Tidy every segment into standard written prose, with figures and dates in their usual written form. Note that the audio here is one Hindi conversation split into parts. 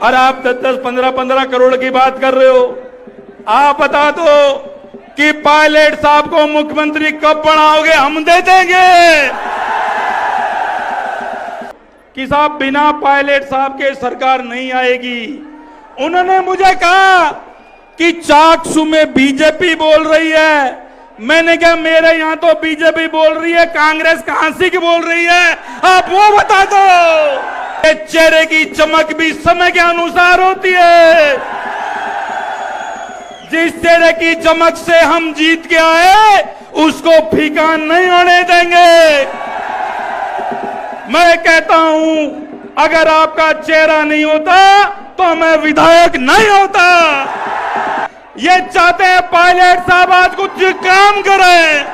और आप 10-10, 15-15 करोड़ की बात कर रहे हो। आप बता दो कि पायलट साहब को मुख्यमंत्री कब बनाओगे, हम दे देंगे। कि साहब बिना पायलट साहब के सरकार नहीं आएगी। उन्होंने मुझे कहा कि चाकसू में बीजेपी बोल रही है। मैंने कहा मेरे यहां तो बीजेपी बोल रही है, कांग्रेस कहां से की बोल रही है, आप वो बता दो। चेहरे की चमक भी समय के अनुसार होती है। जिस चेहरे की चमक से हम जीत के आए उसको फीका नहीं होने देंगे। मैं कहता हूं अगर आपका चेहरा नहीं होता तो मैं विधायक नहीं होता। ये चाहते हैं पायलट साहब आज कुछ काम करें,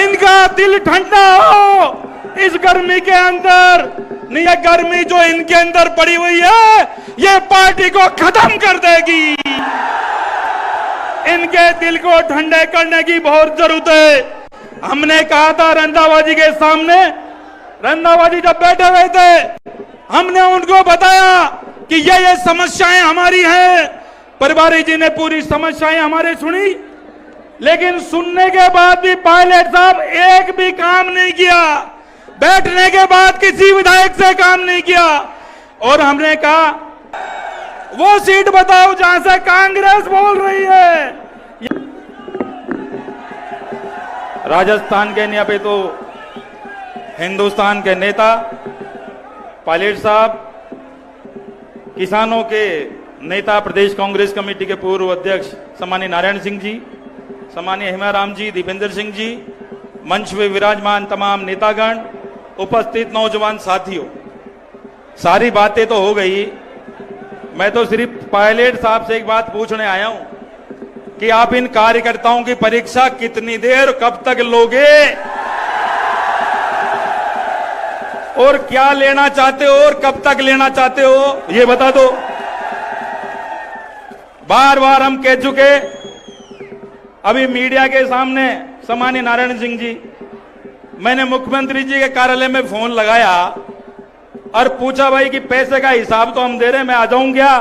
इनका दिल ठंडा हो इस गर्मी के अंदर। नहीं, ये गर्मी जो इनके अंदर पड़ी हुई है ये पार्टी को खत्म कर देगी। इनके दिल को ठंडे करने की बहुत जरूरत है। हमने कहा था रंधावा के सामने, रंधावा जब बैठे हुए थे हमने उनको बताया कि ये समस्याएं हमारी हैं। परिवारी जी ने पूरी समस्याएं हमारे सुनी, लेकिन सुनने के बाद भी पायलट साहब एक भी काम नहीं किया। बैठने के बाद किसी विधायक से काम नहीं किया। और हमने कहा वो सीट बताओ जहां से कांग्रेस बोल रही है। राजस्थान के यहाँ पे तो हिंदुस्तान के नेता पायलट साहब, किसानों के नेता प्रदेश कांग्रेस कमेटी के पूर्व अध्यक्ष सम्मानीय नारायण सिंह जी, सम्मानीय हेमाराम जी, दीपेंद्र सिंह जी, मंच में विराजमान तमाम नेतागण, उपस्थित नौजवान साथियों, सारी बातें तो हो गई। मैं तो सिर्फ पायलट साहब से एक बात पूछने आया हूं कि आप इन कार्यकर्ताओं की परीक्षा कितनी देर कब तक लोगे और क्या लेना चाहते हो और कब तक लेना चाहते हो, ये बता दो। बार बार हम कह चुके, अभी मीडिया के सामने सम्मानीय नारायण सिंह जी, मैंने मुख्यमंत्री जी के कार्यालय में फोन लगाया और पूछा भाई कि पैसे का हिसाब तो हम दे रहे हैं, मैं आ जाऊं क्या?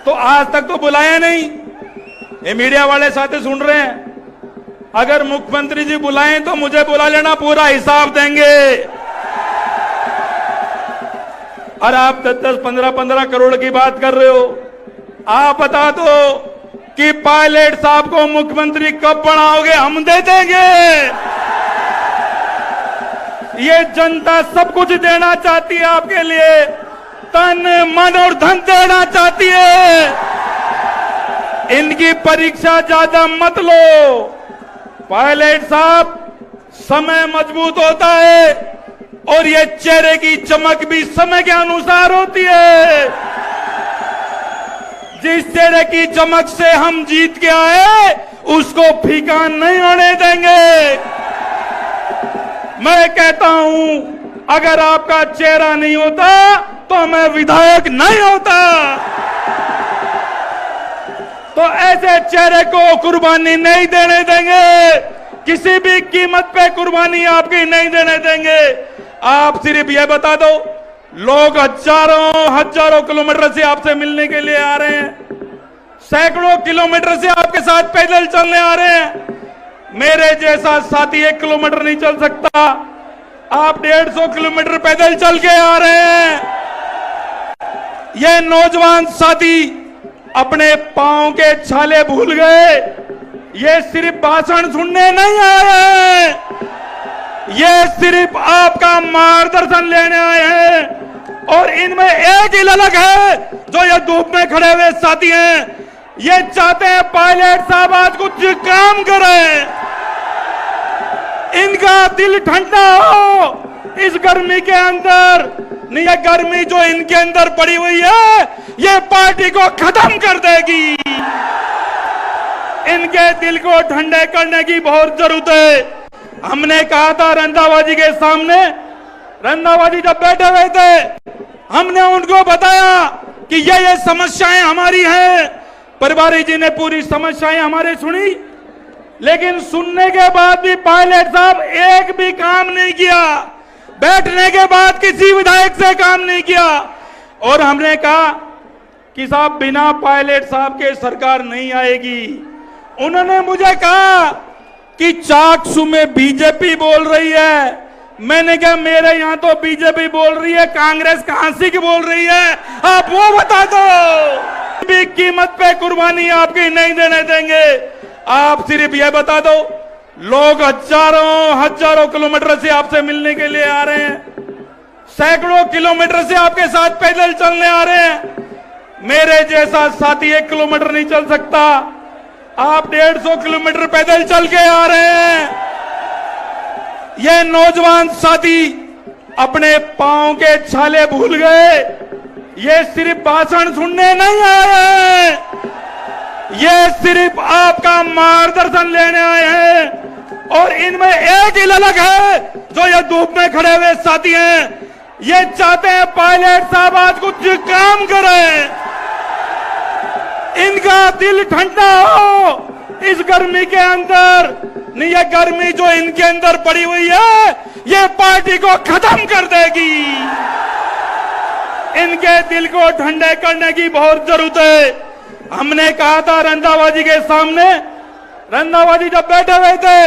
तो आज तक तो बुलाया नहीं। ये मीडिया वाले साथी सुन रहे हैं, अगर मुख्यमंत्री जी बुलाएं तो मुझे बुला लेना, पूरा हिसाब देंगे। और आप 10-10, 15-15 करोड़ की बात कर रहे हो। आप बता दो कि पायलट साहब को मुख्यमंत्री कब बनाओगे, हम दे देंगे। ये जनता सब कुछ देना चाहती है आपके लिए, तन मन और धन देना चाहती है। इनकी परीक्षा ज्यादा मत लो। पायलट साहब, समय मजबूत होता है और ये चेहरे की चमक भी समय के अनुसार होती है। जिस चेहरे की चमक से हम जीत के आए उसको फीका नहीं होने देंगे। मैं कहता हूं अगर आपका चेहरा नहीं होता तो मैं विधायक नहीं होता। तो ऐसे चेहरे को कुर्बानी नहीं देने देंगे, किसी भी कीमत पे कुर्बानी आपकी नहीं देने देंगे। आप सिर्फ ये बता दो, लोग हजारों किलोमीटर से आपसे मिलने के लिए आ रहे हैं, सैकड़ों किलोमीटर से आपके साथ पैदल चलने आ रहे हैं। मेरे जैसा साथी 1 किलोमीटर नहीं चल सकता, आप 150 किलोमीटर पैदल चल के आ रहे हैं। ये नौजवान साथी अपने पांव के छाले भूल गए। ये सिर्फ भाषण सुनने नहीं आए हैं, ये सिर्फ आपका मार्गदर्शन लेने आए हैं। और इनमें एक ही ललक है, जो ये धूप में खड़े हुए साथी हैं। ये चाहते हैं पायलट साहब आज कुछ काम करें, इनका दिल ठंडा हो इस गर्मी के अंदर। नहीं, ये गर्मी जो इनके अंदर पड़ी हुई है ये पार्टी को खत्म कर देगी। इनके दिल को ठंडे करने की बहुत जरूरत है। हमने कहा था रंधावा के सामने, रंधावा जब बैठे हुए थे हमने उनको बताया कि ये समस्याएं हमारी हैं। परिवारी जी ने पूरी समस्याएं हमारे सुनी, लेकिन सुनने के बाद भी पायलट साहब एक भी काम नहीं किया। बैठने के बाद किसी विधायक से काम नहीं किया। और हमने कहा कि साहब बिना पायलट साहब के सरकार नहीं आएगी। उन्होंने मुझे कहा कि चाकसू में बीजेपी बोल रही है। मैंने कहा मेरे यहां तो बीजेपी बोल रही है, कांग्रेस कहां से की बोल रही है, आप वो बता दो। भी कीमत पे कुर्बानी आपकी नहीं देने देंगे। आप सिर्फ ये बता दो, लोग हजारों किलोमीटर से आपसे मिलने के लिए आ रहे हैं, सैकड़ों किलोमीटर से आपके साथ पैदल चलने आ रहे हैं। मेरे जैसा साथी 1 किलोमीटर नहीं चल सकता, आप 150 किलोमीटर पैदल चल के आ रहे हैं। ये नौजवान साथी अपने पांव के छाले भूल गए। ये सिर्फ भाषण सुनने नहीं आए हैं, ये सिर्फ आपका मार्गदर्शन लेने आए हैं। और इनमें एक ही ललक है, जो ये धूप में खड़े हुए साथी हैं, ये चाहते हैं पायलट साहब आज कुछ काम करें, इनका दिल ठंडा हो इस गर्मी के अंदर। नहीं, ये गर्मी जो इनके अंदर पड़ी हुई है, ये पार्टी को खत्म कर देगी। इनके दिल को ठंडे करने की बहुत जरूरत है। हमने कहा था रंधावा जी के सामने, रंधावा जी जब बैठे हुए थे,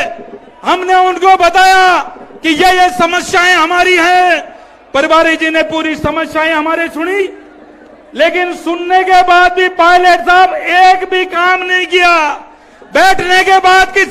हमने उनको बताया कि ये समस्याएं हमारी हैं। परिवारी जी ने पूरी समस्याएं हमारे सुनी, लेकिन सुनने के बाद भी पायलट साहब एक भी काम नहीं किया। बैठने के बाद किसी